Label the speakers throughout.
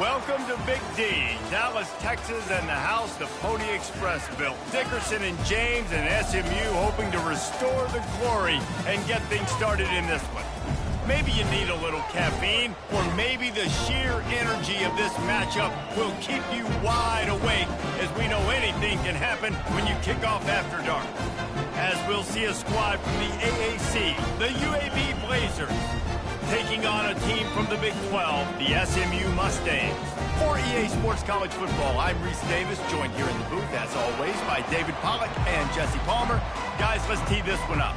Speaker 1: Welcome to Big D, Dallas, Texas, and the house the Pony Express built. Dickerson and James and SMU hoping to restore the glory and get things started in this one. Maybe you need a little caffeine, or maybe the sheer energy of this matchup will keep you wide awake, as we know anything can happen when you kick off after dark. As we'll see a squad from the AAC, the UAB Blazers, taking on a team from the Big 12, the SMU Mustangs. For EA Sports College Football, I'm Reese Davis, joined here in the booth, as always, by David Pollack and Jesse Palmer. Guys, let's tee this one up.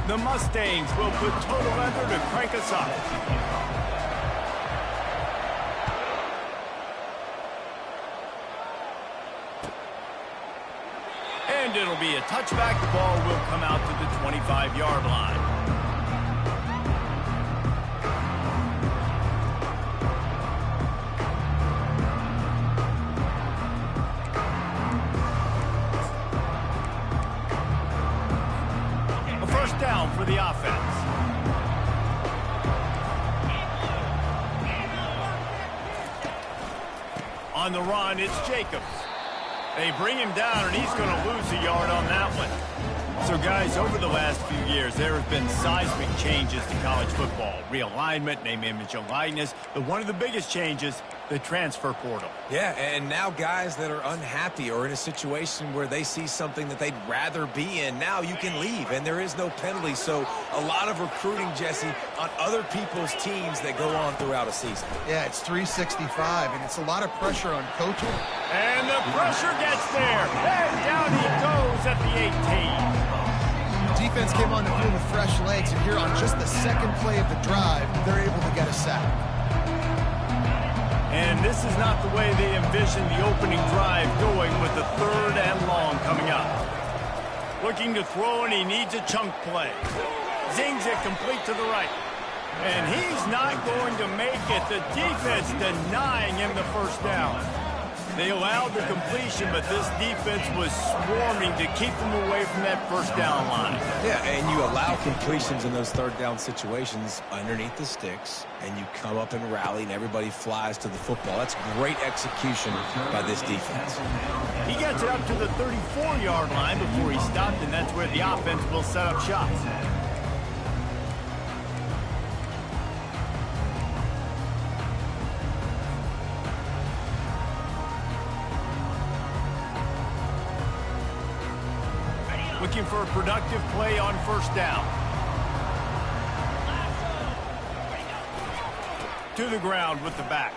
Speaker 1: The Mustangs will put total under to crank us up. And it'll be a touchback. The ball will come out to the 25-yard line. A first down for the offense. On the run, it's Jacobs. They bring him down, and he's going to lose a yard on that one. So, guys, over the last few years, there have been seismic changes to college football. Realignment, name, image, and likeness. But one of the biggest changes, the transfer portal.
Speaker 2: Yeah, and now guys that are unhappy or in a situation where they see something that they'd rather be in, now you can leave, and there is no penalty. So a lot of recruiting, Jesse, on other people's teams that go on throughout a season.
Speaker 3: Yeah, it's 365, and it's a lot of pressure on coaching.
Speaker 1: And the pressure gets there. And down he goes at the 18.
Speaker 3: Defense came on the field with fresh legs, and here on just the second play of the drive, they're able to get a sack.
Speaker 1: And this is not the way they envisioned the opening drive going, with the third and long coming up. Looking to throw, and he needs a chunk play. Zings it complete to the right. And he's not going to make it. The defense denying him the first down. They allowed the completion, but this defense was swarming to keep them away from that first down line.
Speaker 2: Yeah, and you allow completions in those third down situations underneath the sticks, and you come up and rally, and everybody flies to the football. That's great execution by this defense.
Speaker 1: He gets it up to the 34-yard line before he stopped, and that's where the offense will set up shots. Looking for a productive play on first down. To the ground with the back.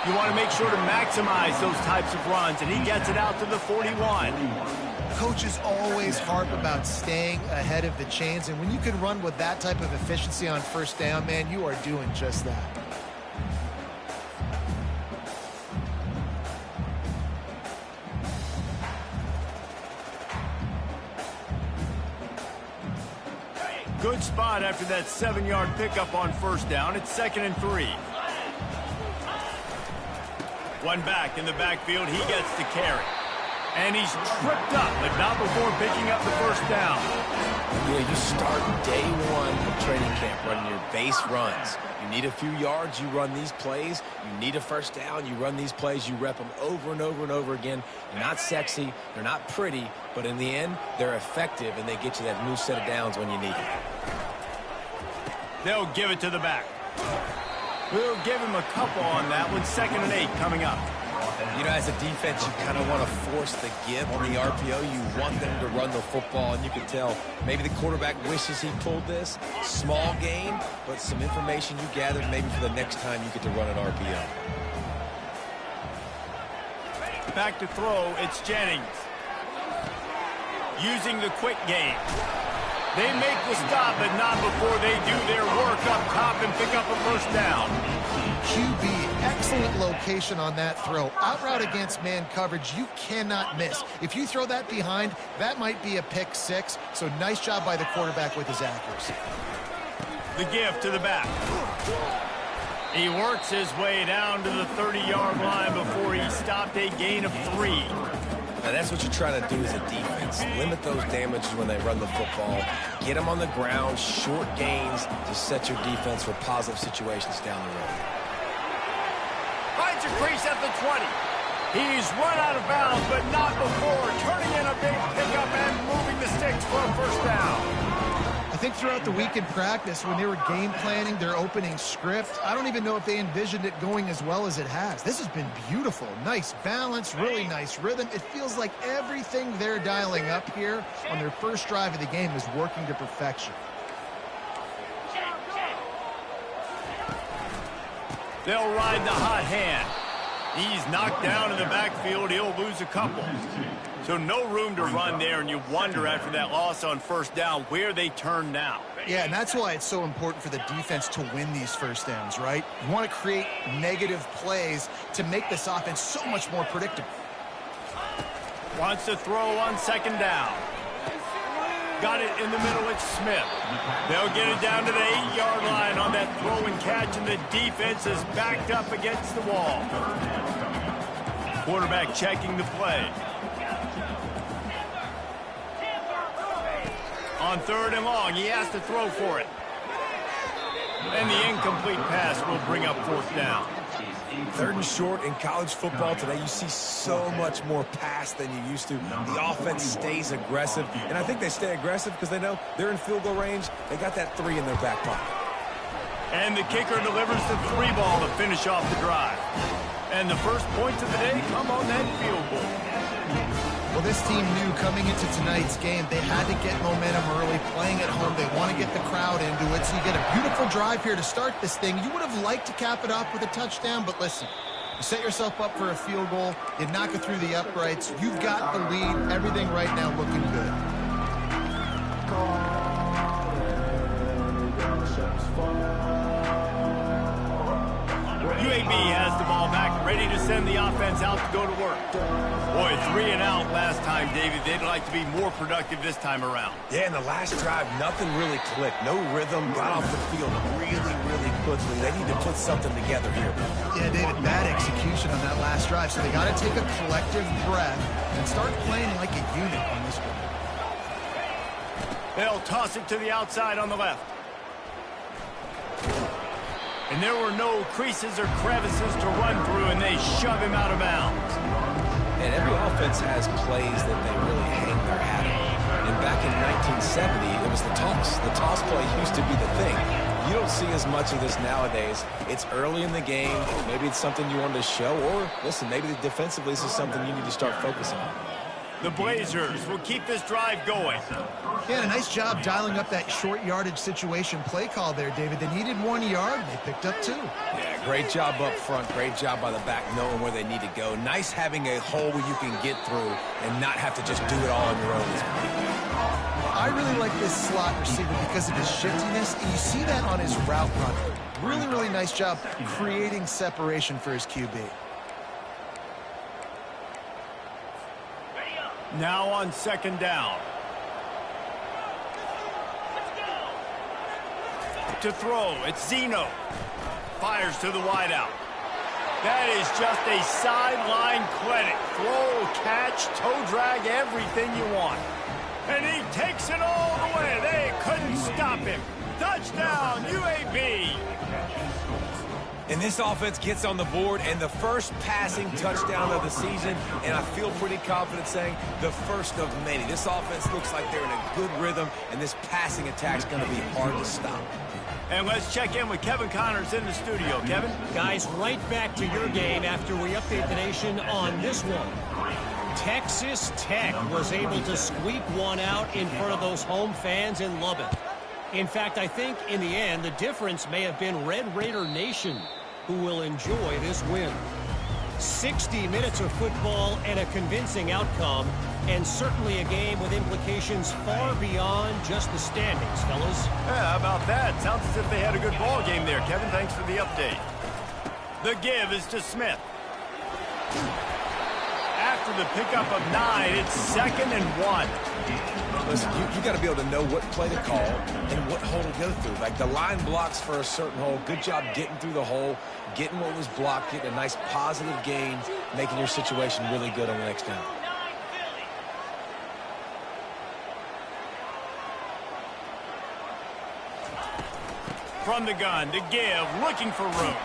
Speaker 1: You want to make sure to maximize those types of runs, and he gets it out to the 41.
Speaker 3: Coaches always harp about staying ahead of the chains, and when you can run with that type of efficiency on first down, man, you are doing just that.
Speaker 1: Good spot after that 7-yard pickup on first down. It's 2nd and 3. One back in the backfield. He gets to carry. And he's tripped up, but not before picking up the first down.
Speaker 2: Yeah, you start day one of training camp running your base runs. You need a few yards, you run these plays. You need a first down, you run these plays. You rep them over and over and over again. They're not sexy, they're not pretty, but in the end, they're effective, and they get you that new set of downs when you need it.
Speaker 1: They'll give it to the back. We'll give him a couple on that one. 2nd and 8 coming up.
Speaker 2: You know, as a defense, you kind of want to force the give on the RPO. You want them to run the football, and you can tell maybe the quarterback wishes he pulled this. Small game, but some information you gathered maybe for the next time you get to run an RPO.
Speaker 1: Back to throw, it's Jennings. Using the quick game. They make the stop, but not before they do their work up top and pick up a first down.
Speaker 3: QB, excellent location on that throw. Out route against man coverage, you cannot miss. If you throw that behind, that might be a pick six. So nice job by the quarterback with his accuracy.
Speaker 1: The give to the back. He works his way down to the 30-yard line before he stopped, a gain of 3.
Speaker 2: Now, that's what you're trying to do as a defense. Limit those damages when they run the football. Get them on the ground, short gains to set your defense for positive situations down the road.
Speaker 1: Finds a crease at the 20. He's run out of bounds, but not before turning in a big pickup and moving the sticks for a first down.
Speaker 3: I think throughout the week in practice, when they were game planning their opening script, I don't even know if they envisioned it going as well as it has. This has been beautiful. Nice balance, really nice rhythm. It feels like everything they're dialing up here on their first drive of the game is working to perfection.
Speaker 1: They'll ride the hot hand. He's knocked down in the backfield. He'll lose a couple. So no room to run there, and you wonder after that loss on first down where they turn now.
Speaker 3: Yeah, and that's why it's so important for the defense to win these first downs, right? You want to create negative plays to make this offense so much more predictable.
Speaker 1: Wants to throw on second down. Got it in the middle, it's Smith. They'll get it down to the 8-yard line on that throw and catch, and the defense is backed up against the wall. Quarterback checking the play. On third and long, he has to throw for it. And the incomplete pass will bring up fourth down.
Speaker 2: Third and short in college football today, you see so much more pass than you used to. The offense stays aggressive, and I think they stay aggressive because they know they're in field goal range. They got that 3 in their back pocket.
Speaker 1: And the kicker delivers the 3 ball to finish off the drive. And the first points of the day come on that field goal.
Speaker 3: Well, this team knew coming into tonight's game they had to get momentum early, playing at home. They want to get the crowd into it, so you get a beautiful drive here to start this thing. You would have liked to cap it off with a touchdown, but listen, you set yourself up for a field goal, you knock it through the uprights, you've got the lead, everything right now looking good.
Speaker 1: UAB has the ball back, ready to send the offense out to go to work. Boy, 3 and out last time, David. They'd like to be more productive this time around.
Speaker 2: Yeah, in the last drive, nothing really clicked. No rhythm, got off the field really quickly. They need to put something together here.
Speaker 3: Yeah, David, bad execution on that last drive, so they got to take a collective breath and start playing like a unit on this one.
Speaker 1: They'll toss it to the outside on the left. And there were no creases or crevices to run through, and they shove him out of bounds.
Speaker 2: And every offense has plays that they really hang their hat on. And back in 1970, it was the toss. The toss play used to be the thing. You don't see as much of this nowadays. It's early in the game. Maybe it's something you wanted to show, or, listen, maybe defensively this is something you need to start focusing on.
Speaker 1: The Blazers will keep this drive going.
Speaker 3: Yeah, a nice job dialing up that short yardage situation play call there, David. They needed 1 yard. They picked up 2.
Speaker 2: Yeah, great job up front. Great job by the back knowing where they need to go. Nice having a hole where you can get through and not have to just do it all on your own.
Speaker 3: I really like this slot receiver because of his shiftiness, and you see that on his route run. Really nice job creating separation for his QB.
Speaker 1: Now on second down. To throw, it's Zeno. Fires to the wideout. That is just a sideline clinic. Throw, catch, toe drag, everything you want. And he takes it all the way. They couldn't stop him. Touchdown, UAB.
Speaker 2: And this offense gets on the board, and the first passing touchdown of the season, and I feel pretty confident saying the first of many. This offense looks like they're in a good rhythm, and this passing attack's going to be hard to stop.
Speaker 1: And let's check in with Kevin Connors in the studio. Kevin?
Speaker 4: Guys, right back to your game after we update the nation on this one. Texas Tech was able to squeak one out in front of those home fans in Lubbock. In fact, I think in the end, the difference may have been Red Raider Nation, who will enjoy this win. 60 minutes of football and a convincing outcome, and certainly a game with implications far beyond just the standings, fellas.
Speaker 1: Yeah, how about that? Sounds as if they had a good ball game there, Kevin. Thanks for the update. The give is to Smith. After the pickup of 9, it's 2nd and 1.
Speaker 2: Listen, you got to be able to know what play to call and what hole to go through. Like the line blocks for a certain hole. Good job getting through the hole, getting what was blocked, getting a nice positive gain, making your situation really good on the next down.
Speaker 1: From the gun to give, looking for room.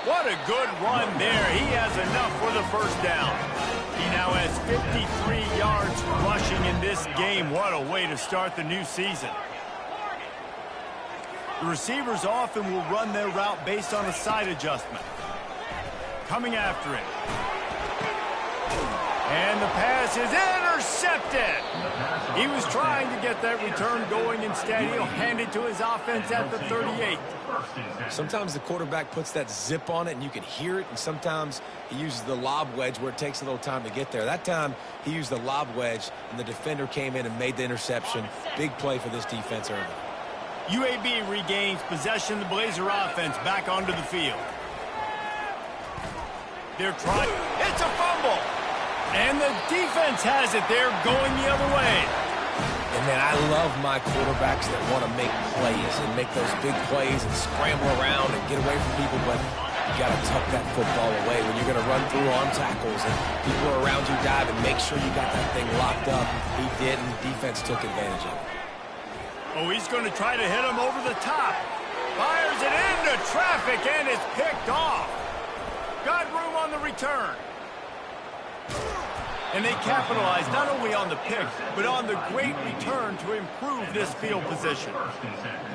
Speaker 1: What a good run there. He has enough for the first down. He now has 53 yards rushing in this game. What a way to start the new season. The receivers often will run their route based on a side adjustment. Coming after it. And the pass is intercepted. He was trying to get that return going. Instead, he'll hand it to his offense at the 38.
Speaker 2: Sometimes the quarterback puts that zip on it and you can hear it, and sometimes he uses the lob wedge where it takes a little time to get there. That time he used the lob wedge and the defender came in and made the interception. Big play for this defense early.
Speaker 1: UAB regains possession of the Blazer offense back onto the field. They're trying. It's a fumble. And the defense has it. They're going the other way.
Speaker 2: And, man, I love my quarterbacks that want to make plays and make those big plays and scramble around and get away from people, but you got to tuck that football away when you're going to run through arm tackles and people are around you dive, and make sure you got that thing locked up. He did, and the defense took advantage of it.
Speaker 1: Oh, he's going to try to hit him over the top. Fires it into traffic, and it's picked off. Got room on the return. And they capitalized not only on the pick, but on the great return to improve this field position.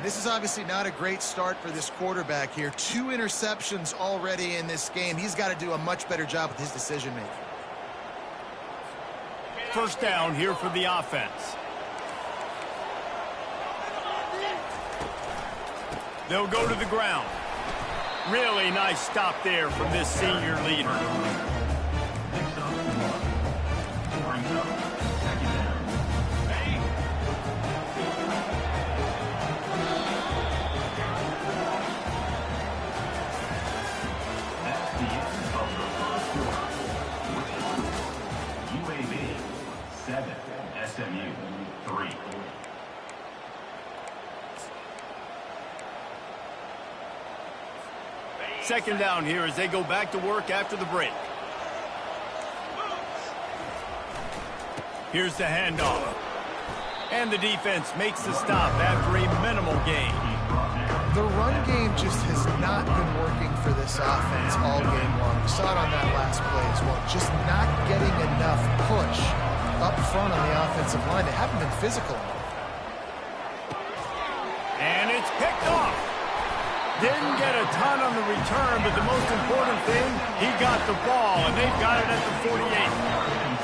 Speaker 3: This is obviously not a great start for this quarterback here. 2 interceptions already in this game. He's got to do a much better job with his decision-making.
Speaker 1: First down here for the offense. They'll go to the ground. Really nice stop there from this senior leader.
Speaker 5: UAB 7, SMU 3.
Speaker 1: Second down here as they go back to work after the break. Here's the handoff. And the defense makes the stop after a minimal gain.
Speaker 3: The run game just has not been working for this offense all game long. We saw it on that last play as well. Just not getting enough push up front on the offensive line. They haven't been physical enough.
Speaker 1: And it's picked off. Didn't get a ton on the return, but the most important thing, he got the ball, and they've got it at the 48.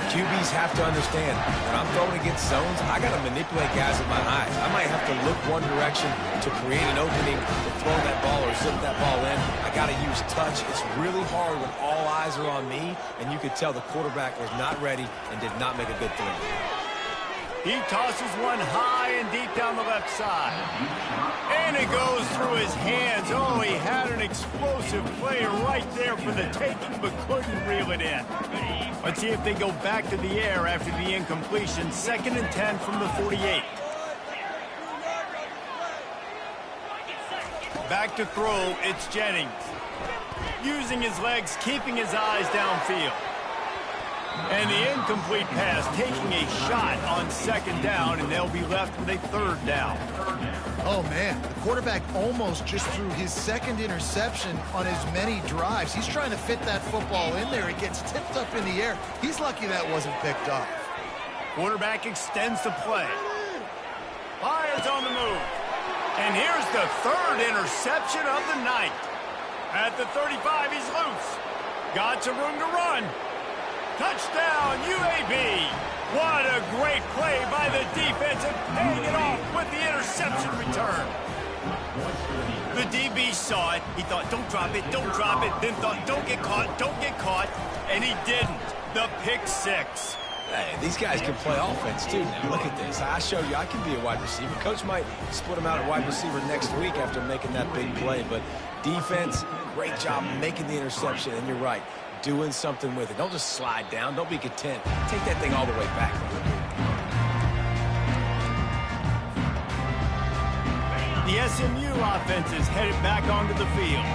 Speaker 2: QBs have to understand, when I'm throwing against zones, I got to manipulate guys with my eyes. I might have to look one direction to create an opening to throw that ball or zip that ball in. I got to use touch. It's really hard when all eyes are on me, and you could tell the quarterback was not ready and did not make a good throw.
Speaker 1: He tosses one high and deep down the left side. And it goes through his hands. Oh, he had an explosive play right there for the taking, but couldn't reel it in. Let's see if they go back to the air after the incompletion. 2nd and 10 from the 48. Back to throw, it's Jennings. Using his legs, keeping his eyes downfield. And the incomplete pass, taking a shot on 2nd down, and they'll be left with a 3rd down.
Speaker 3: Oh, man, the quarterback almost just threw his 2nd interception on as many drives. He's trying to fit that football in there. It gets tipped up in the air. He's lucky that wasn't picked off.
Speaker 1: Quarterback extends the play. Fires on the move. And here's the 3rd interception of the night. At the 35, he's loose. Got some room to run. Touchdown, UAB. What a great play by the defense and paying it off with the interception return. The DB saw it. He thought, don't drop it, don't drop it. Then thought, don't get caught. And he didn't. The pick 6.
Speaker 2: Hey, these guys can play offense, too. Now, look at this. I showed you I can be a wide receiver. Coach might split him out at wide receiver next week after making that big play. But defense, great job making the interception. And you're right, doing something with it. Don't just slide down. Don't be content. Take that thing all the way back.
Speaker 1: The SMU offense is headed back onto the field.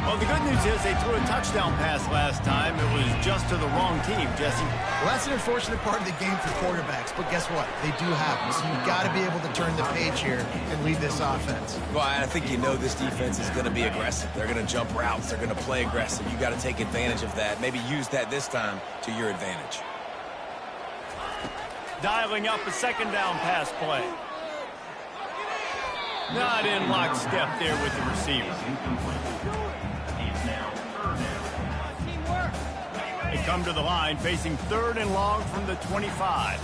Speaker 1: Well, the good news is they threw a touchdown pass last time. It was just to the wrong team, Jesse.
Speaker 3: Well, that's an unfortunate part of the game for quarterbacks, but guess what? They do happen, so you've got to be able to turn the page here and lead this offense.
Speaker 2: Well, I think you know this defense is going to be aggressive. They're going to jump routes. They're going to play aggressive. You got to take advantage of that. Maybe use that this time to your advantage.
Speaker 1: Dialing up a second down pass play. Not in lockstep there with the receiver. They come to the line facing 3rd and long from the 25.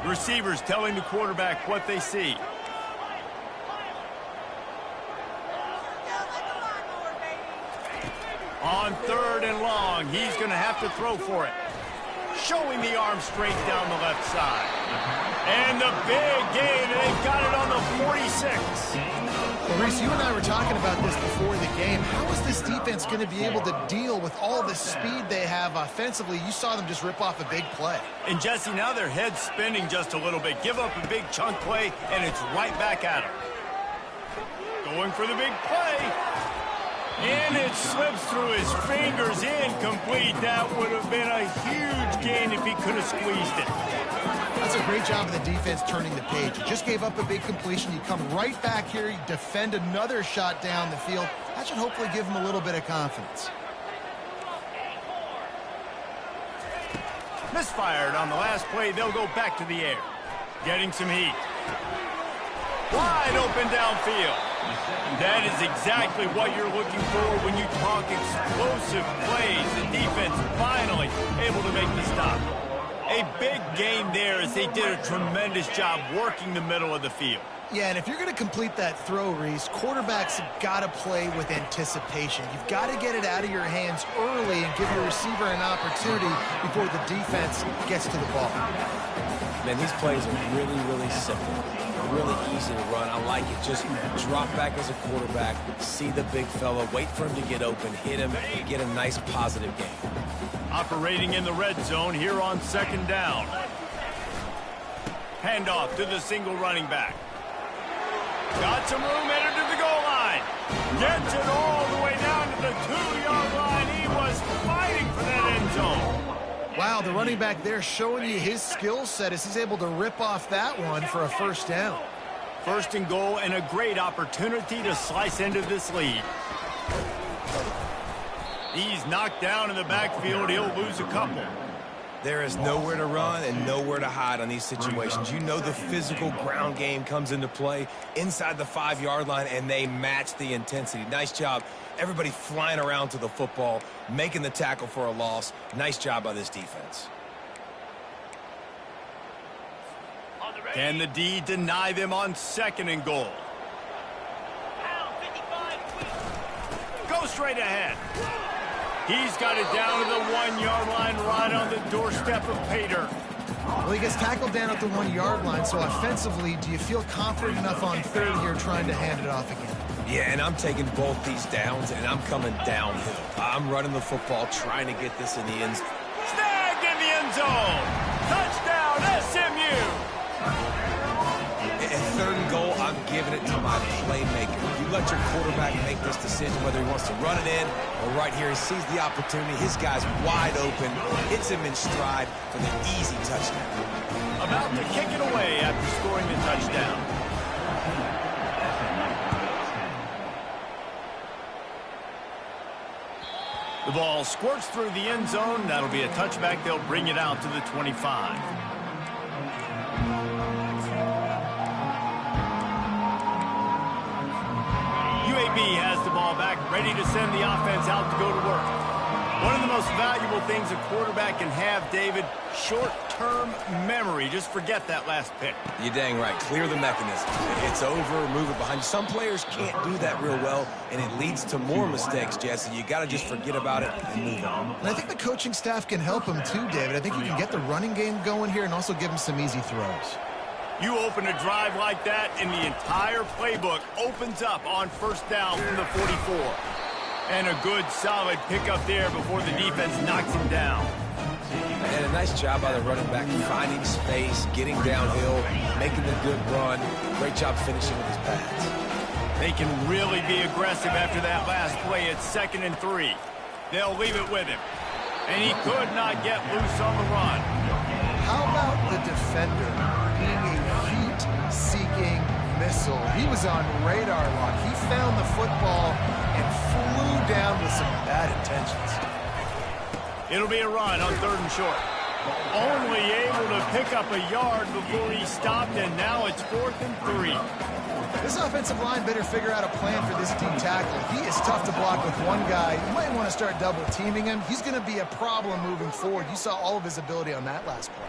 Speaker 1: Receivers telling the quarterback what they see. On 3rd and long, he's going to have to throw for it. Showing the arm straight down the left side. And the big gain, and they've got it on the 46.
Speaker 3: Well, Reese, you and I were talking about this before the game. How is this defense going to be able to deal with all the speed they have offensively? You saw them just rip off a big play.
Speaker 1: And Jesse, now their head's spinning just a little bit. Give up a big chunk play, and it's right back at them. Going for the big play. And it slips through his fingers, incomplete. That would have been a huge gain if he could have squeezed it.
Speaker 3: That's a great job of the defense turning the page. You just gave up a big completion. You come right back here, you defend another shot down the field. That should hopefully give him a little bit of confidence.
Speaker 1: Misfired on the last play. They'll go back to the air. Getting some heat. Wide open downfield. That is exactly what you're looking for when you talk explosive plays. The defense finally able to make the stop. A big gain there as they did a tremendous job working the middle of the field.
Speaker 3: Yeah, and if you're going to complete that throw, Reese, quarterbacks have got to play with anticipation. You've got to get it out of your hands early and give your receiver an opportunity before the defense gets to the ball.
Speaker 2: Man, these plays are really, really simple. Really easy to run. I like it. Just drop back as a quarterback, see the big fella, wait for him to get open, hit him, and get a nice positive gain.
Speaker 1: Operating in the red zone here on 2nd down. Handoff to the single running back. Got some room, headed to the goal line. Gets it all the way down to the 2-yard line. He was fighting for that end zone.
Speaker 3: Wow, the running back there showing you his skill set as he's able to rip off that one for a 1st down.
Speaker 1: 1st and goal, and a great opportunity to slice into this lead. He's knocked down in the backfield. He'll lose a couple.
Speaker 2: There is nowhere to run and nowhere to hide on these situations. You know the physical ground game comes into play inside the 5-yard line, and they match the intensity. Nice job. Everybody flying around to the football, making the tackle for a loss. Nice job by this defense.
Speaker 1: Can the D deny them on 2nd and goal? Go straight ahead. He's got it down to the 1-yard line, right on the doorstep of Pater.
Speaker 3: Well, he gets tackled down at the 1-yard line, so offensively, do you feel confident enough on 3rd here trying to hand it off again?
Speaker 2: Yeah, and I'm taking both these downs, and I'm coming downhill. I'm running the football, trying to get this in the end zone.
Speaker 1: Snagged in the end zone. Touchdown, SMU.
Speaker 2: At 3rd and goal, I'm giving it to my playmaker. You let your quarterback make this decision, whether he wants to run it in or right here. He sees the opportunity. His guy's wide open, hits him in stride for the easy touchdown.
Speaker 1: About to kick it away after scoring the touchdown. The ball squirts through the end zone. That'll be a touchback. They'll bring it out to the 25. UAB has the ball back, ready to send the offense out to go to work. One of the most valuable things a quarterback can have, David, short-term memory. Just forget that last pick.
Speaker 2: You're dang right. Clear the mechanism. It's over, move it behind you. Some players can't do that real well, and it leads to more mistakes, Jesse. You got to just forget about it and move on.
Speaker 3: And I think the coaching staff can help him too, David. I think you can get the running game going here and also give him some easy throws.
Speaker 1: You open a drive like that, and the entire playbook opens up on 1st down from the 44. And a good, solid pickup there before the defense knocks him down.
Speaker 2: And a nice job by the running back, finding space, getting downhill, making the good run. Great job finishing with his pads.
Speaker 1: They can really be aggressive after that last play. It's 2nd and 3. They'll leave it with him. And he could not get loose on the run.
Speaker 3: How about the defender being a heat-seeking missile? He was on radar lock. He found the football and flew down with some bad intentions.
Speaker 1: It'll be a run on 3rd and short. Only able to pick up a yard before he stopped, and now it's 4th and 3.
Speaker 3: This offensive line better figure out a plan for this D tackle. He is tough to block with one guy. You might want to start double teaming him. He's going to be a problem moving forward. You saw all of his ability on that last play.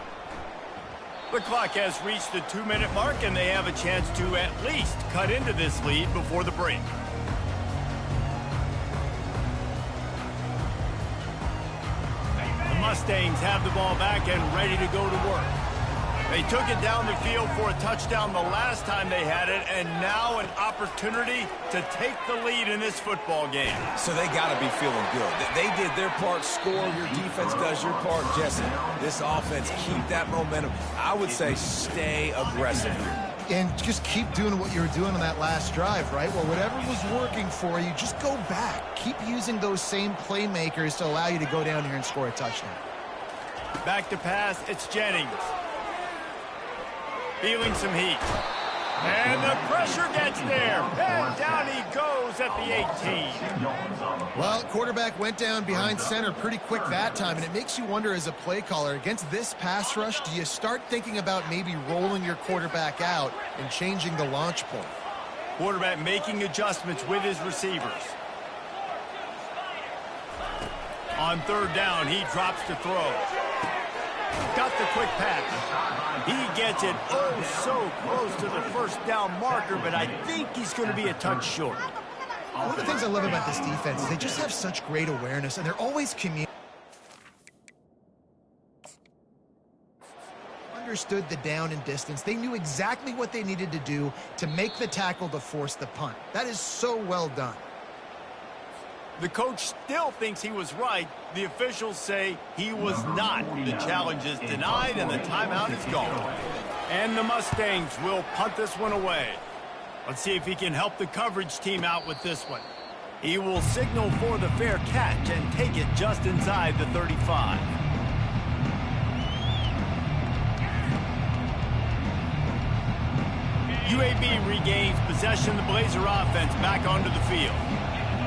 Speaker 1: The clock has reached the 2-minute mark, and they have a chance to at least cut into this lead before the break. The Mustangs have the ball back and ready to go to work. They took it down the field for a touchdown the last time they had it, and now an opportunity to take the lead in this football game.
Speaker 2: So they got to be feeling good. They did their part, score. Your defense does your part, Jesse. This offense, keep that momentum. I would say stay aggressive here.
Speaker 3: And just keep doing what you were doing on that last drive, right? Well, whatever was working for you, just go back. Keep using those same playmakers to allow you to go down here and score a touchdown.
Speaker 1: Back to pass, it's Jennings. Feeling some heat. And the pressure gets there. And down he goes at the 18.
Speaker 3: Well, quarterback went down behind center pretty quick that time, and it makes you wonder as a play caller, against this pass rush, do you start thinking about maybe rolling your quarterback out and changing the launch point?
Speaker 1: Quarterback making adjustments with his receivers. On 3rd down, he drops to throw. Got the quick pass. He gets it oh so close to the 1st down marker, but I think he's going to be a touch short.
Speaker 3: One of the things I love about this defense is they just have such great awareness, and they're always understood the down and distance. They knew exactly what they needed to do to make the tackle to force the punt. That is so well done.
Speaker 1: The coach still thinks he was right. The officials say he was not. The challenge is denied, and the timeout is gone. And the Mustangs will punt this one away. Let's see if he can help the coverage team out with this one. He will signal for the fair catch and take it just inside the 35. UAB regains possession of the Blazer offense back onto the field.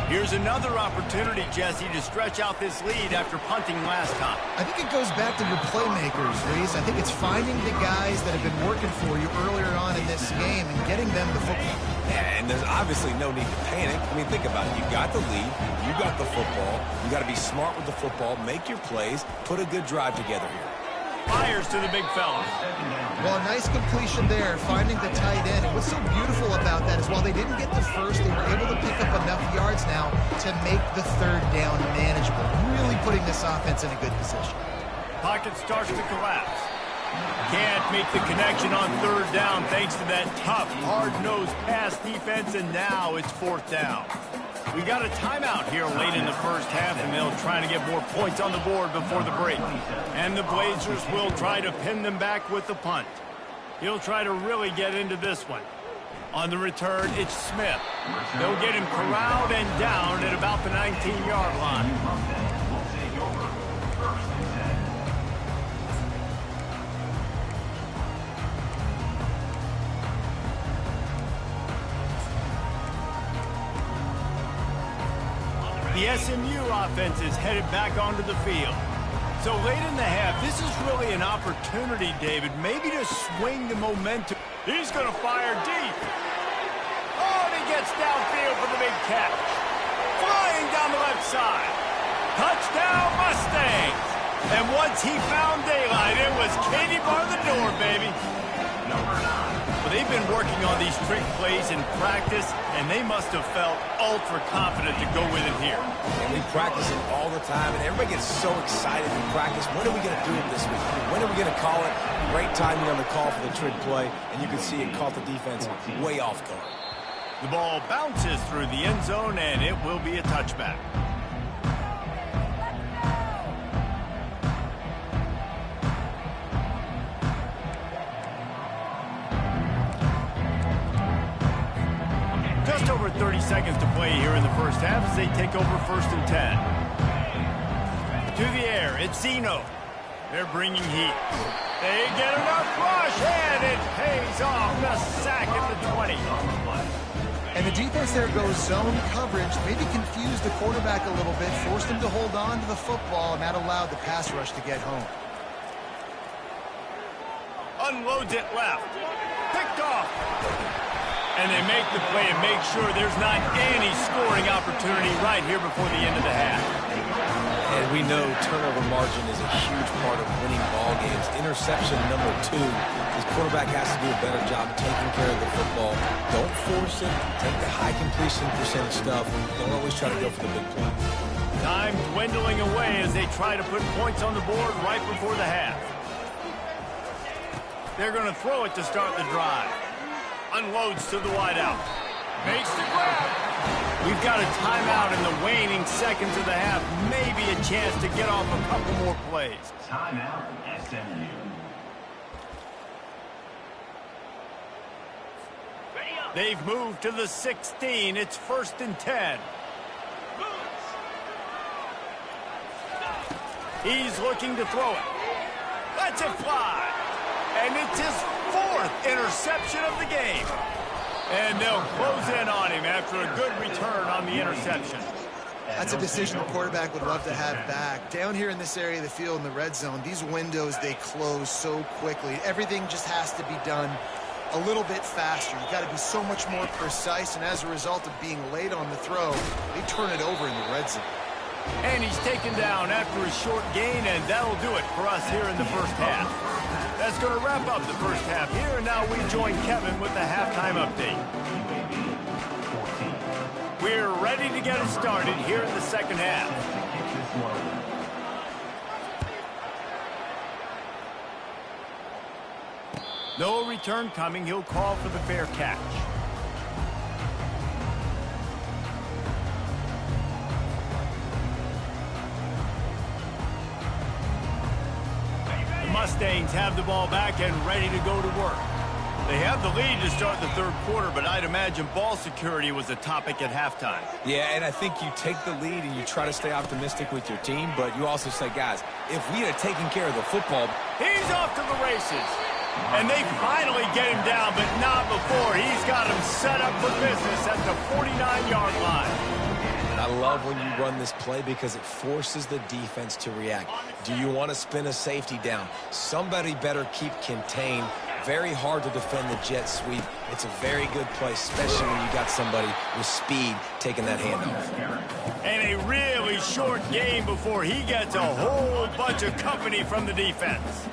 Speaker 1: Here's another opportunity, Jesse, to stretch out this lead after punting last time.
Speaker 3: I think it goes back to your playmakers, Reese. I think it's finding the guys that have been working for you earlier on in this game and getting them the football.
Speaker 2: Yeah, and there's obviously no need to panic. I mean, think about it. You got the lead. You got the football. You got to be smart with the football, make your plays, put a good drive together here.
Speaker 1: Fires to the big fella.
Speaker 3: Well, a nice completion there, finding the tight end. And what's so beautiful about that is while they didn't get the first, they were able to pick up enough yards now to make the 3rd down manageable. Really putting this offense in a good position.
Speaker 1: Pocket starts to collapse. Can't make the connection on 3rd down thanks to that tough, hard-nosed pass defense, and now it's 4th down. We got a timeout here late in the 1st half, and they'll try to get more points on the board before the break. And the Blazers will try to pin them back with the punt. He'll try to really get into this one. On the return, it's Smith. They'll get him corralled and down at about the 19-yard line. The SMU offense is headed back onto the field. So late in the half, this is really an opportunity, David, maybe to swing the momentum. He's going to fire deep. Oh, and he gets downfield for the big catch. Flying down the left side. Touchdown, Mustangs. And once he found daylight, it was Katie bar the door, baby. Well, they've been working on these trick plays in practice, and they must have felt ultra confident to go with it here.
Speaker 2: And we practice it all the time, and everybody gets so excited in practice. When are we going to do it this week? When are we going to call it? Great timing on the call for the trick play, and you can see it caught the defense way off guard.
Speaker 1: The ball bounces through the end zone, and it will be a touchback. Just over 30 seconds to play here in the first half as they take over 1st and 10. To the air, it's Zeno. They're bringing heat. They get enough rush, and it pays off. The sack at the 20.
Speaker 3: And the defense there goes zone coverage, maybe confused the quarterback a little bit, forced him to hold on to the football, and that allowed the pass rush to get home.
Speaker 1: Unloads it left. Picked off. And they make the play and make sure there's not any scoring opportunity right here before the end of the half.
Speaker 2: And we know turnover margin is a huge part of winning ball games. Interception number 2. This quarterback has to do a better job taking care of the football. Don't force it. Take the high completion percentage stuff. Don't always try to go for the big play.
Speaker 1: Time dwindling away as they try to put points on the board right before the half. They're going to throw it to start the drive. Unloads to the wideout. Makes the grab. We've got a timeout in the waning seconds of the half. Maybe a chance to get off a couple more plays.
Speaker 5: Timeout, SMU.
Speaker 1: They've moved to the 16. It's 1st and 10. He's looking to throw it. Lets it fly. And it's his 4th interception of the game. And they'll close in on him after a good return on the interception.
Speaker 3: That's a decision the quarterback would love to have back. Down here in this area of the field in the red zone, these windows, they close so quickly. Everything just has to be done a little bit faster. You've got to be so much more precise, and as a result of being late on the throw, they turn it over in the red zone.
Speaker 1: And he's taken down after a short gain, and that'll do it for us here in the first half. That's going to wrap up the first half here, and now we join Kevin with the halftime update. We're ready to get it started here in the second half. No return coming. He'll call for the fair catch. Mustangs have the ball back and ready to go to work. They have the lead to start the third quarter, but I'd imagine ball security was a topic at halftime.
Speaker 2: Yeah, and I think you take the lead and you try to stay optimistic with your team, but you also say, guys, if we had taken care of the football...
Speaker 1: He's off to the races. And they finally get him down, but not before. He's got him set up for business at the 49-yard line.
Speaker 2: I love when you run this play because it forces the defense to react. Do you want to spin a safety down? Somebody better keep contained. Very hard to defend the jet sweep. It's a very good play, especially when you got somebody with speed taking that handoff.
Speaker 1: And a really short game before he gets a whole bunch of company from the defense.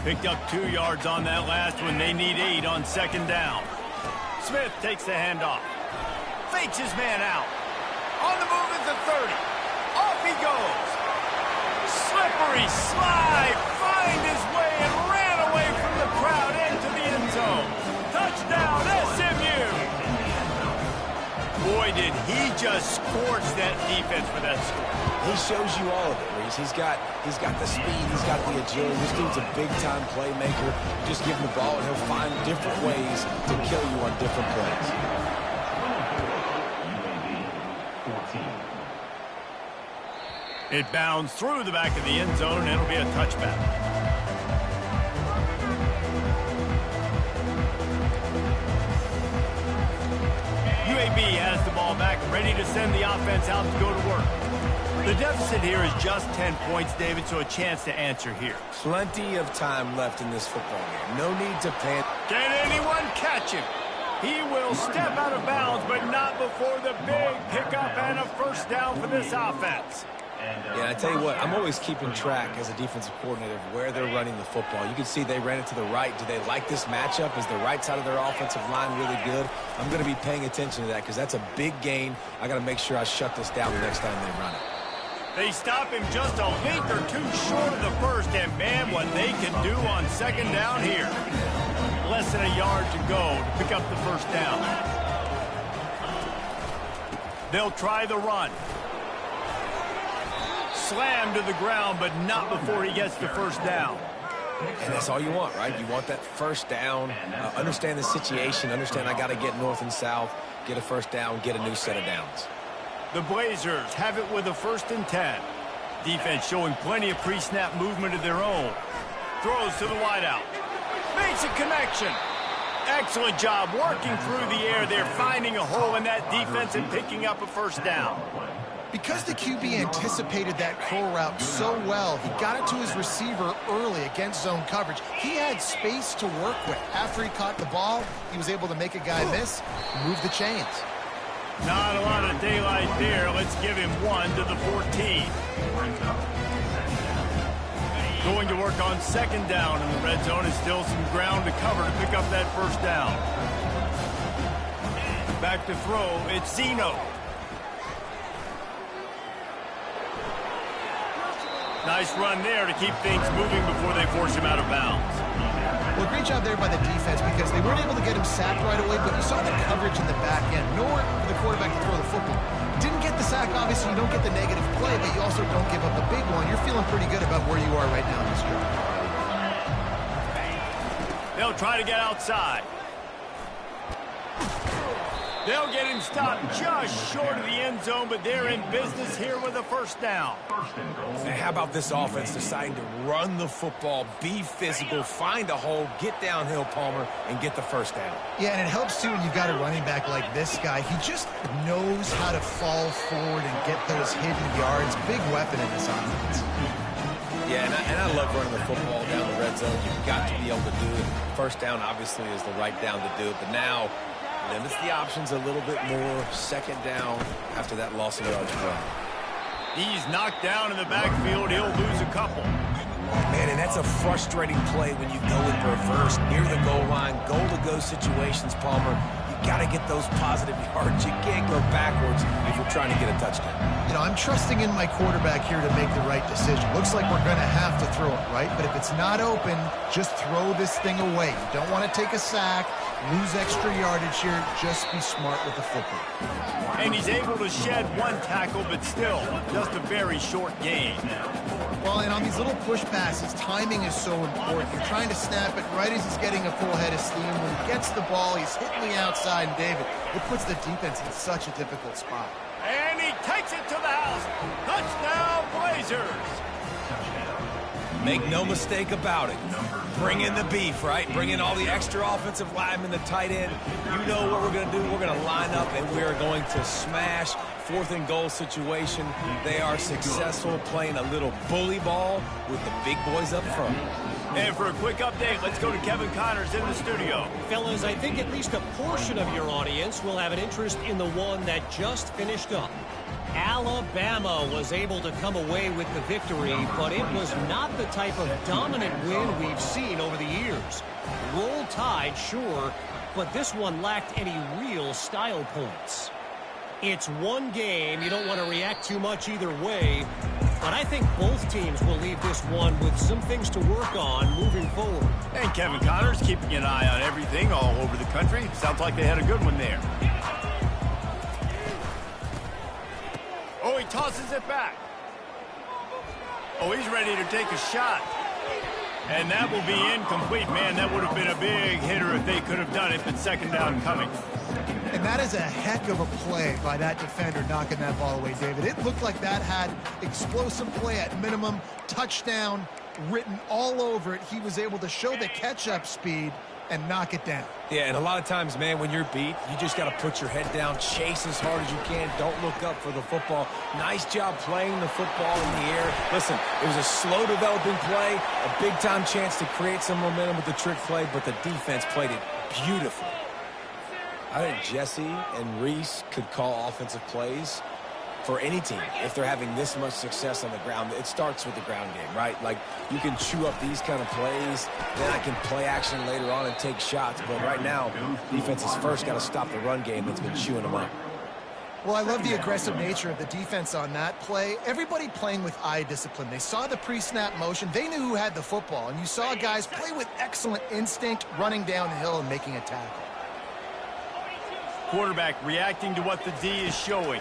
Speaker 1: Picked up 2 yards on that last one. They need 8 on second down. Smith takes the handoff. Fakes his man out. On the move at the 30. Off he goes. Slippery slide. Find his way and ran away from the crowd into the end zone. Touchdown, SMU. Boy, did he just scorch that defense for that score.
Speaker 2: He shows you all of it, Reese. He's got the speed. He's got the agility. This dude's a big-time playmaker. Just give him the ball, and he'll find different ways to kill you on different plays.
Speaker 1: It bounds through the back of the end zone, and it'll be a touchback. UAB has the ball back, ready to send the offense out to go to work. The deficit here is just 10 points, David, so a chance to answer here.
Speaker 2: Plenty of time left in this football game. No need to panic.
Speaker 1: Can anyone catch him? He will step out of bounds, but not before the big pickup and a first down for this offense.
Speaker 2: Yeah, I tell you what, I'm always keeping track as a defensive coordinator of where they're running the football. You can see they ran it to the right. Do they like this matchup? Is the right side of their offensive line really good? I'm going to be paying attention to that because that's a big gain. I got to make sure I shut this down the next time they run it.
Speaker 1: They stop him just a link or two short of the first, and man, what they can do on second down here. Less than a yard to go to pick up the first down. They'll try the run. Slammed to the ground, but not before he gets the first down.
Speaker 2: And that's all you want, right? You want that first down, understand the situation, understand I got to get north and south, get a first down, get a new set of downs.
Speaker 1: The Blazers have it with a 1st and 10. Defense showing plenty of pre-snap movement of their own. Throws to the wideout. Makes a connection. Excellent job working through the air there, finding a hole in that defense and picking up a first down.
Speaker 3: Because the QB anticipated that curl route so well, he got it to his receiver early against zone coverage. He had space to work with. After he caught the ball, he was able to make a guy miss, move the chains.
Speaker 1: Not a lot of daylight there. Let's give him 1 to the 14. Going to work on 2nd down in the red zone, and still some ground to cover to pick up that first down. Back to throw, it's Zeno. Nice run there to keep things moving before they force him out of bounds.
Speaker 3: Well, great job there by the defense because they weren't able to get him sacked right away, but you saw the coverage in the back end. Nowhere for the quarterback to throw the football. Didn't get the sack, obviously. You don't get the negative play, but you also don't give up a big one. You're feeling pretty good about where you are right now in this drive.
Speaker 1: They'll try to get outside. They'll get him stopped just short of the end zone, but they're in business here with a first down.
Speaker 2: Now, how about this offense deciding to run the football, be physical, find a hole, get downhill, Palmer, and get the first down?
Speaker 3: Yeah, and it helps, too, when you've got a running back like this guy. He just knows how to fall forward and get those hidden yards. Big weapon in this offense.
Speaker 2: Yeah, and I love running the football down the red zone. You've got to be able to do it. First down, obviously, is the right down to do it, but now limits the options a little bit more. 2nd down after that loss of yards play.
Speaker 1: He's knocked down in the backfield. He'll lose a couple.
Speaker 2: Man, and that's a frustrating play when you go in reverse near the goal line. Goal-to-go situations, Palmer. You got to get those positive yards. You can't go backwards if you're trying to get a touchdown.
Speaker 3: You know, I'm trusting in my quarterback here to make the right decision. Looks like we're going to have to throw it, right? But if it's not open, just throw this thing away. You don't want to take a sack, lose extra yardage here. Just be smart with the football.
Speaker 1: And he's able to shed 1 tackle, but still just a very short gain.
Speaker 3: Well, and on these little push passes, timing is so important. You're trying to snap it right as he's getting a full head of steam. When he gets the ball, he's hitting the outside, and David, it puts the defense in such a difficult spot.
Speaker 1: And he takes it to the house. Touchdown, Blazers.
Speaker 2: Make no mistake about it. Bring in the beef, right? Bring in all the extra offensive linemen, the tight end. You know what we're going to do. We're going to line up, and we're going to smash 4th and goal situation. They are successful playing a little bully ball with the big boys up front.
Speaker 1: And for a quick update, let's go to Kevin Connors in the studio.
Speaker 4: Fellas, I think at least a portion of your audience will have an interest in the one that just finished up. Alabama was able to come away with the victory, but it was not the type of dominant win we've seen over the years. Roll Tide, sure, but this one lacked any real style points. It's one game. You don't want to react too much either way, but I think both teams will leave this one with some things to work on moving forward.
Speaker 1: And Kevin Connors keeping an eye on everything all over the country. Sounds like they had a good one there. Oh, he tosses it back. Oh, he's ready to take a shot. And that will be incomplete. Man, that would have been a big hitter if they could have done it, but 2nd down coming.
Speaker 3: And that is a heck of a play by that defender knocking that ball away, David. It looked like that had explosive play at minimum, touchdown written all over it. He was able to show the catch-up speed and knock it down.
Speaker 2: Yeah, and a lot of times, man, when you're beat, you just got to put your head down, chase as hard as you can, don't look up for the football. Nice job playing the football in the air. Listen, it was a slow developing play, a big-time chance to create some momentum with the trick play, but the defense played it beautifully. I think Jesse and Reese could call offensive plays for any team if they're having this much success on the ground. It starts with the ground game, right? Like, you can chew up these kind of plays, then I can play action later on and take shots. But right now, defense has first got to stop the run game that's been chewing them up.
Speaker 3: Well, I love the aggressive nature of the defense on that play. Everybody playing with eye discipline. They saw the pre-snap motion. They knew who had the football. And you saw guys play with excellent instinct, running down the hill and making a tackle.
Speaker 1: Quarterback reacting to what the D is showing.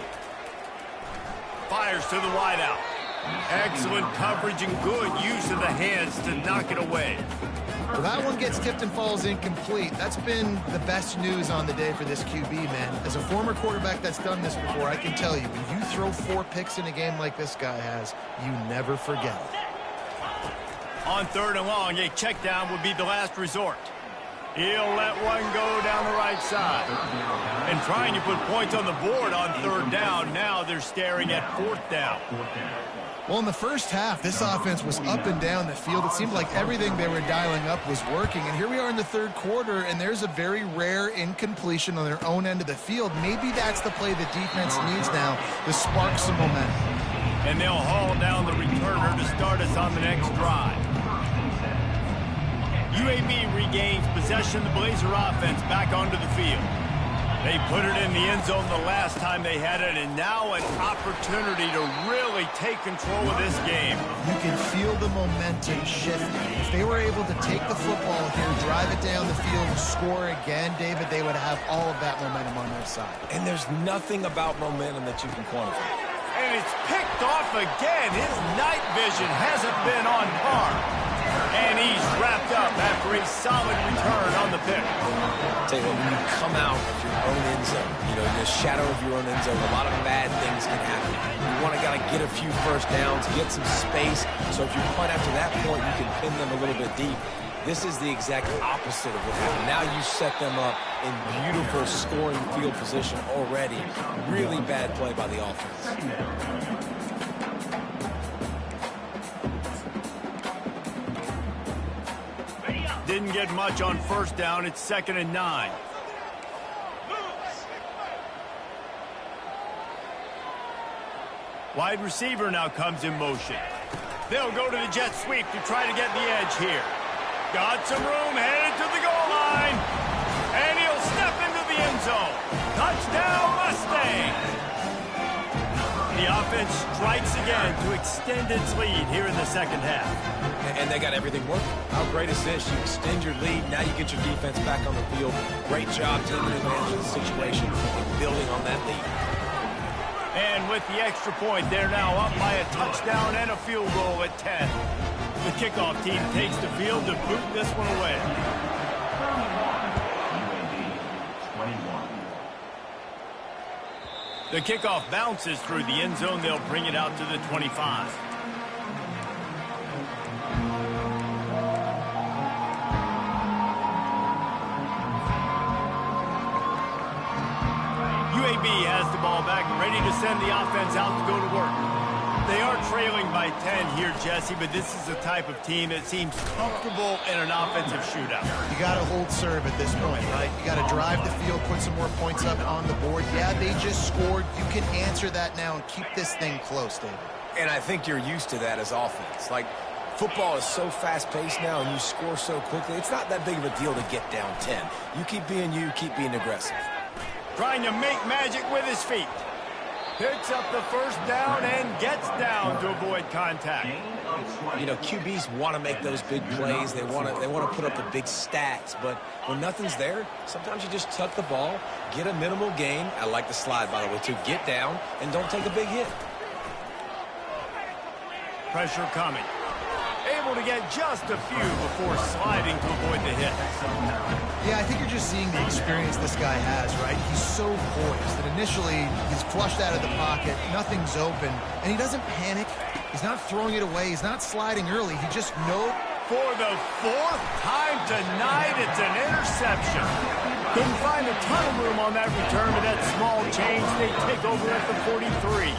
Speaker 1: Fires to the wideout. Excellent coverage and good use of the hands to knock it away.
Speaker 3: Well, that one gets tipped and falls incomplete. That's been the best news on the day for this QB, man. As a former quarterback that's done this before, I can tell you, when you throw 4 picks in a game like this guy has, you never forget it.
Speaker 1: On 3rd and long, a check down would be the last resort. He'll let one go down the right side. And trying to put points on the board on 3rd down. Now they're staring at 4th down.
Speaker 3: Well, in the first half, this offense was up and down the field. It seemed like everything they were dialing up was working. And here we are in the 3rd quarter, and there's a very rare incompletion on their own end of the field. Maybe that's the play the defense needs now to spark some momentum.
Speaker 1: And they'll haul down the returner to start us on the next drive. UAB regains possession of the Blazer offense back onto the field. They put it in the end zone the last time they had it, and now an opportunity to really take control of this game.
Speaker 3: You can feel the momentum shifting. If they were able to take the football here, drive it down the field, and score again, David, they would have all of that momentum on their side.
Speaker 2: And there's nothing about momentum that you can quantify.
Speaker 1: And it's picked off again. His night vision hasn't been on par. And he's wrapped up after a solid return on the pick.
Speaker 2: Tell you what, when you come out of your own end zone, you know, in the shadow of your own end zone, a lot of bad things can happen. You want to get a few first downs, get some space, so if you punt after that point, you can pin them a little bit deep. This is the exact opposite of what happened. Now you set them up in beautiful scoring field position already. Really bad play by the offense.
Speaker 1: Didn't get much on 1st down. It's 2nd and 9. Wide receiver now comes in motion. They'll go to the jet sweep to try to get the edge here. Got some room, headed to the goal line. And he'll step into the end zone. Touchdown, Mustang! The offense strikes again to extend its lead here in the 2nd half.
Speaker 2: And they got everything working. How great is this? You extend your lead. Now you get your defense back on the field. Great job taking advantage of the situation and building on that lead.
Speaker 1: And with the extra point, they're now up by a touchdown and a field goal at 10. The kickoff team takes the field to boot this one away. The kickoff bounces through the end zone. They'll bring it out to the 25. UAB has the ball back, ready to send the offense out to go to work. They are trailing by 10 here, Jesse, but this is the type of team that seems comfortable in an offensive shootout.
Speaker 3: You got to hold serve at this point, right? You got to drive the field, put some more points up on the board. Yeah, they just scored. You can answer that now and keep this thing close, David.
Speaker 2: And I think you're used to that as offense. Like, football is so fast-paced now and you score so quickly, it's not that big of a deal to get down 10. You keep being aggressive.
Speaker 1: Trying to make magic with his feet. Picks up the 1st down and gets down to avoid contact.
Speaker 2: You know, QBs want to make those big plays. They want to put up the big stats. But when nothing's there, sometimes you just tuck the ball, get a minimal gain. I like the slide, by the way, too. Get down and don't take a big hit.
Speaker 1: Pressure coming. Able to get just a few before sliding to avoid the hit.
Speaker 3: Yeah, I think you're just seeing the experience this guy has, right? He's so poised that initially he's flushed out of the pocket, nothing's open, and he doesn't panic. He's not throwing it away. He's not sliding early. He just knows.
Speaker 1: For the 4th time tonight, it's an interception. Couldn't find a ton of room on that return, but that small change, they take over at the 43.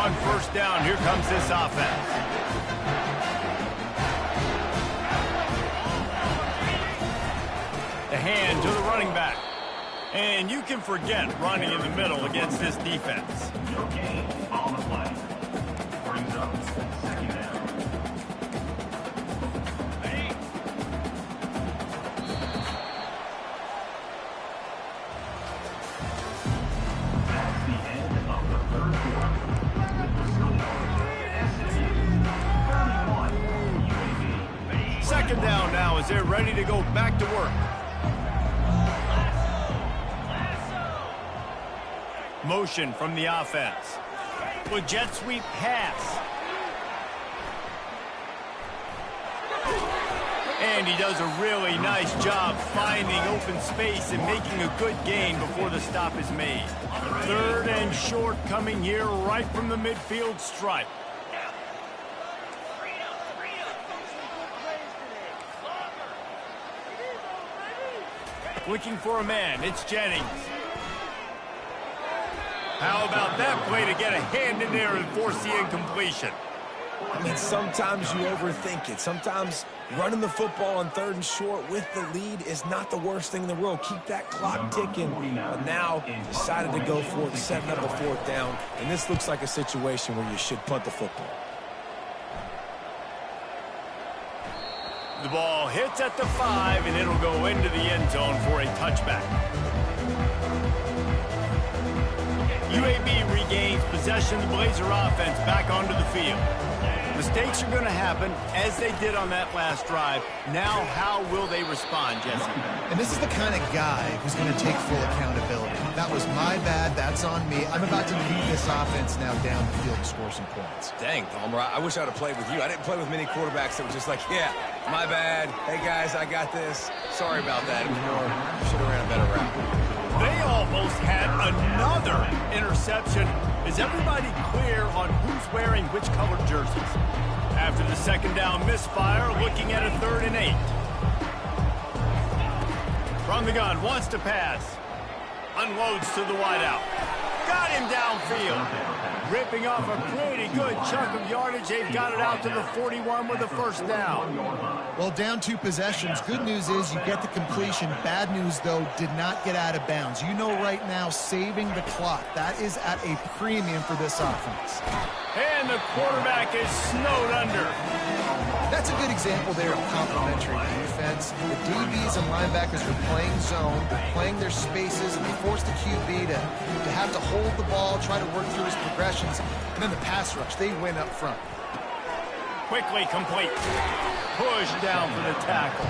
Speaker 1: On 1st down, here comes this offense. The hand to the running back. And you can forget running in the middle against this defense.
Speaker 5: No gain on the play. Brings up 2nd down. That's the end of the 3rd quarter. SMU 31, UAB.
Speaker 1: 2nd down now as they're ready to go back to work. Motion from the offense. Will jet sweep pass. And he does a really nice job finding open space and making a good gain before the stop is made. 3rd and short coming here right from the midfield stripe. Looking for a man, it's Jennings. How about that play to get a hand in there and force the incompletion?
Speaker 2: I mean, sometimes you overthink it. Sometimes running the football on 3rd and short with the lead is not the worst thing in the world. Keep that clock ticking. But now decided to go for it, setting up a 4th down. And this looks like a situation where you should punt the football.
Speaker 1: The ball hits at the 5, and it'll go into the end zone for a touchback. UAB regains possession of the Blazer offense back onto the field. Mistakes are going to happen, as they did on that last drive. Now, how will they respond, Jesse?
Speaker 3: And this is the kind of guy who's going to take full accountability. That was my bad. That's on me. I'm about to lead this offense now down the field to score some points.
Speaker 2: Dang, Palmer, I wish I would have played with you. I didn't play with many quarterbacks that were just like, yeah, my bad. Hey, guys, I got this. Sorry about that. It was more, should have ran a better route.
Speaker 1: They almost had another interception. Is everybody clear on who's wearing which colored jerseys? After the 2nd down misfire, looking at a 3rd and 8. From the gun, wants to pass. Unloads to the wideout. Got him downfield. Ripping off a pretty good chunk of yardage. They've got it out to the 41 with a 1st down.
Speaker 3: Well, down 2 possessions. Good news is you get the completion. Bad news, though, did not get out of bounds. You know right now, saving the clock. That is at a premium for this offense.
Speaker 1: And the quarterback is snowed under.
Speaker 3: That's a good example there of complementary defense. The DBs and linebackers are playing zone, they're playing their spaces, and they force the QB to have to hold the ball, try to work through his progressions, and then the pass rush, they win up front.
Speaker 1: Quickly complete. Push down for the tackle.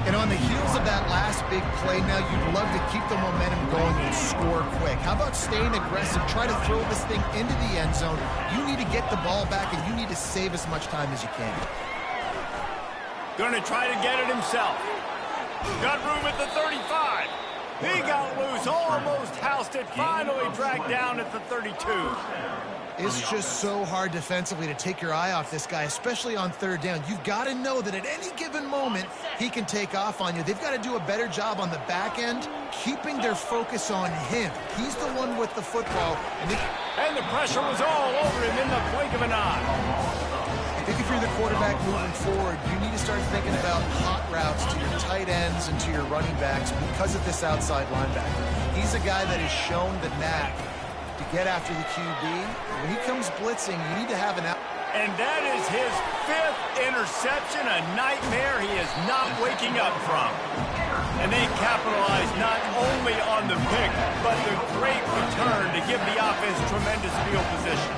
Speaker 3: And on the heels of that last big play, now you'd love to keep the momentum going and score quick. How about staying aggressive, try to throw this thing into the end zone. You need to get the ball back, and you need to save as much time as you can.
Speaker 1: Going to try to get it himself. Got room at the 35. He got loose, almost housed it, finally dragged down at the 32.
Speaker 3: It's just so hard defensively to take your eye off this guy, especially on 3rd down. You've got to know that at any given moment, he can take off on you. They've got to do a better job on the back end, keeping their focus on him. He's the one with the football.
Speaker 1: And the pressure was all over him in the blink of an eye.
Speaker 3: I think if you're the quarterback moving forward, you need to start thinking about hot routes to your tight ends and to your running backs because of this outside linebacker. He's a guy that has shown the knack to get after the QB. When he comes blitzing, you need to have an out.
Speaker 1: And that is his 5th interception, a nightmare he is not waking up from. And they capitalize not only on the pick, but the great return to give the offense tremendous field position.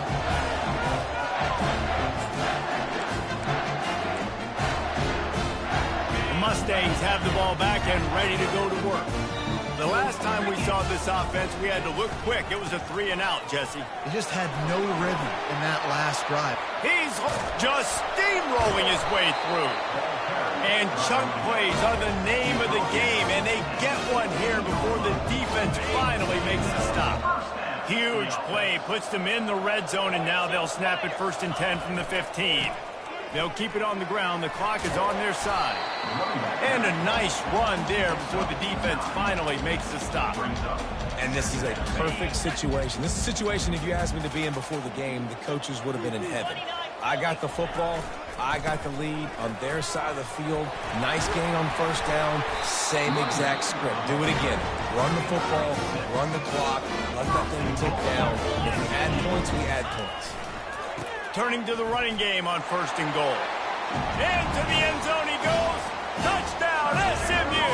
Speaker 1: Mustangs have the ball back and ready to go to work. The last time we saw this offense, we had to look quick. It was a 3 and out, Jesse.
Speaker 3: He just had no rhythm in that last drive.
Speaker 1: He's just steamrolling his way through. And chunk plays are the name of the game, and they get one here before the defense finally makes the stop. Huge play, puts them in the red zone, and now they'll snap it 1st and 10 from the 15. They'll keep it on the ground. The clock is on their side. And a nice run there before the defense finally makes the stop.
Speaker 2: And this is a perfect situation. This is a situation, if you asked me to be in before the game, the coaches would have been in heaven. I got the football. I got the lead on their side of the field. Nice gain on 1st down. Same exact script. Do it again. Run the football. Run the clock. Let that thing tick down. If we add points, we add points.
Speaker 1: Turning to the running game on 1st and goal. Into the end zone he goes. Touchdown, SMU!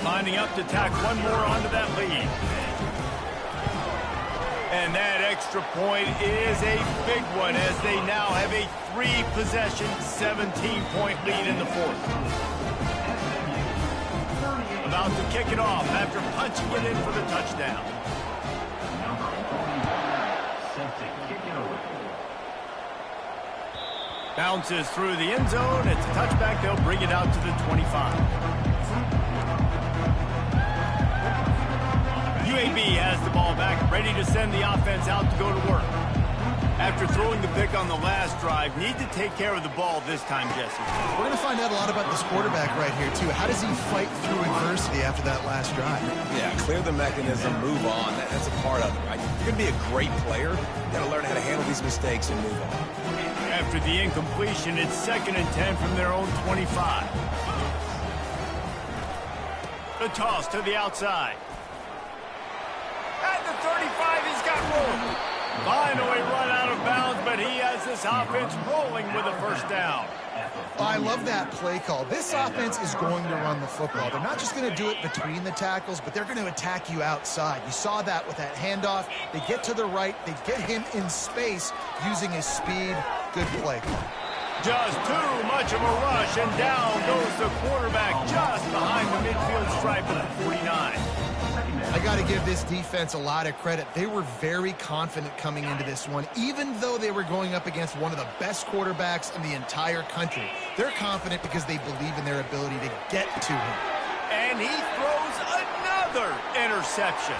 Speaker 1: Lining up to tack one more onto that lead. And that extra point is a big one as they now have a 3-possession, 17-point lead in the 4th. About to kick it off after punching it in for the touchdown. Bounces through the end zone. It's a touchback. They'll bring it out to the 25. UAB has the ball back, ready to send the offense out to go to work. After throwing the pick on the last drive, need to take care of the ball this time, Jesse.
Speaker 3: We're going to find out a lot about this quarterback right here, too. How does he fight through adversity after that last drive?
Speaker 2: Yeah, clear the mechanism, move on. That's a part of it, right? You're going to be a great player. You got to learn how to handle these mistakes and move on.
Speaker 1: After the incompletion, it's 2nd and 10 from their own 25. The toss to the outside. At the 35, he's got room. Finally run out of bounds, but he has this offense rolling with a first down.
Speaker 3: I love that play call. This offense is going to run the football. They're not just going to do it between the tackles, but they're going to attack you outside. You saw that with that handoff. They get to the right. They get him in space using his speed. Good play call.
Speaker 1: Just too much of a rush, and down goes the quarterback just behind the midfield stripe of the 49.
Speaker 3: I got to give this defense a lot of credit. They were very confident coming into this one, even though they were going up against one of the best quarterbacks in the entire country. They're confident because they believe in their ability to get to him.
Speaker 1: And he throws another interception.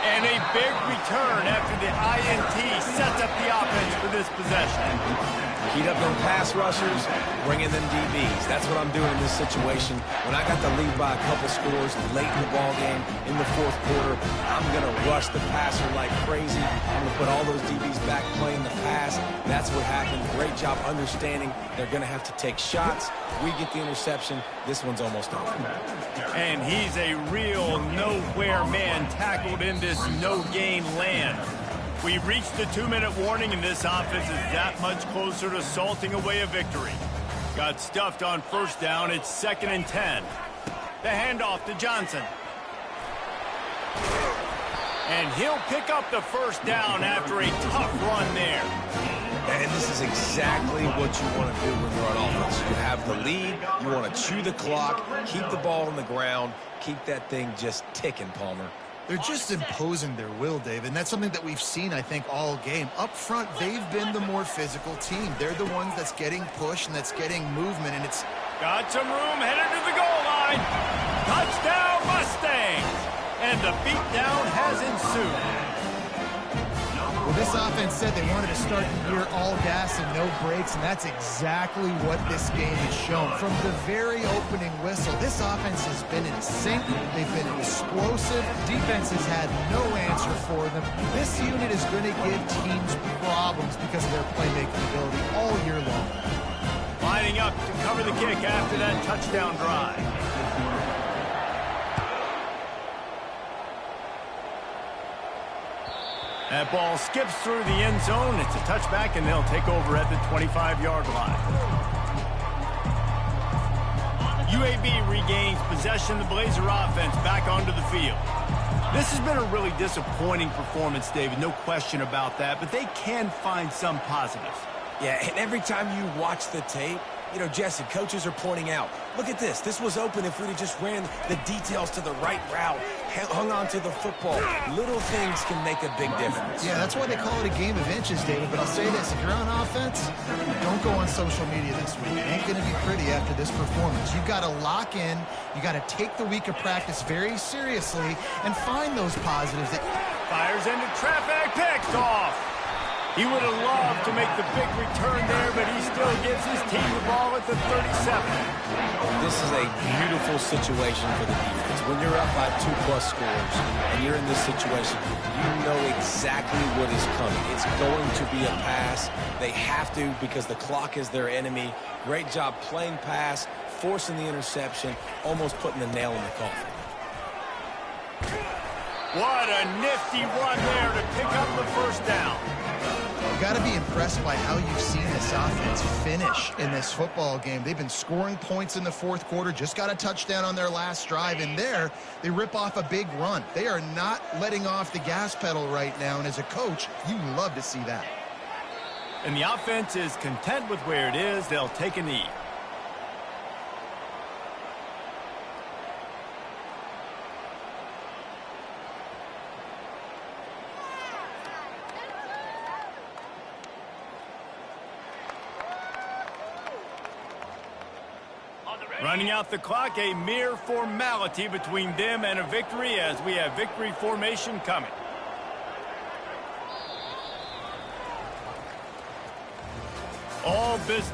Speaker 1: And a big return after the INT sets up the offense for this possession.
Speaker 2: Heat up them pass rushers, bring in them DBs. That's what I'm doing in this situation. When I got the lead by a couple scores late in the ball game, in the 4th quarter, I'm going to rush the passer like crazy. I'm going to put all those DBs back playing the pass. That's what happened. Great job understanding they're going to have to take shots. We get the interception. This one's almost over.
Speaker 1: And he's a real nowhere man tackled in this no-gain land. We've reached the 2-minute warning, and this offense is that much closer to salting away a victory. Got stuffed on first down. It's 2nd and 10. The handoff to Johnson. And he'll pick up the first down after a tough run there.
Speaker 2: And this is exactly what you want to do when you're on offense. You have the lead. You want to chew the clock, keep the ball on the ground, keep that thing just ticking, Palmer.
Speaker 3: They're just imposing their will, Dave, and that's something that we've seen, I think, all game. Up front, they've been the more physical team. They're the ones that's getting pushed and that's getting movement, and it's...
Speaker 1: Got some room, headed to the goal line. Touchdown, Mustangs! And the beatdown has ensued.
Speaker 3: Well, this offense said they wanted to start the year all gas and no brakes, and that's exactly what this game has shown. From the very opening whistle, this offense has been in sync. They've been explosive. Defense has had no answer for them. This unit is going to give teams problems because of their playmaking ability all year long.
Speaker 1: Lining up to cover the kick after that touchdown drive. That ball skips through the end zone. It's a touchback, and they'll take over at the 25-yard line. UAB regains possession. The Blazer offense back onto the field. This has been a really disappointing performance, David. No question about that, but they can find some positives.
Speaker 2: Yeah, and every time you watch the tape, you know, Jesse, coaches are pointing out, look at this. This was open if we'd have just ran the details to the right route, hung on to the football. Little things can make a big difference.
Speaker 3: Yeah, that's why they call it a game of inches, David. But I'll say this, if you're on offense, don't go on social media this week. It ain't going to be pretty after this performance. You've got to lock in. You got to take the week of practice very seriously and find those positives.
Speaker 1: Fires into traffic, picked off. He would have loved to make the big return there, but he still gives his team the ball at the 37.
Speaker 2: This is a beautiful situation for the defense. When you're up by 2+ scores and you're in this situation, you know exactly what is coming. It's going to be a pass. They have to because the clock is their enemy. Great job playing pass, forcing the interception, almost putting the nail in the coffin.
Speaker 1: What a nifty run there to pick up the first down.
Speaker 3: You've got to be impressed by how you've seen this offense finish in this football game. They've been scoring points in the 4th quarter, just got a touchdown on their last drive, and there they rip off a big run. They are not letting off the gas pedal right now, and as a coach, you love to see that.
Speaker 1: And the offense is content with where it is. They'll take a knee. Running out the clock, a mere formality between them and a victory as we have victory formation coming. All business.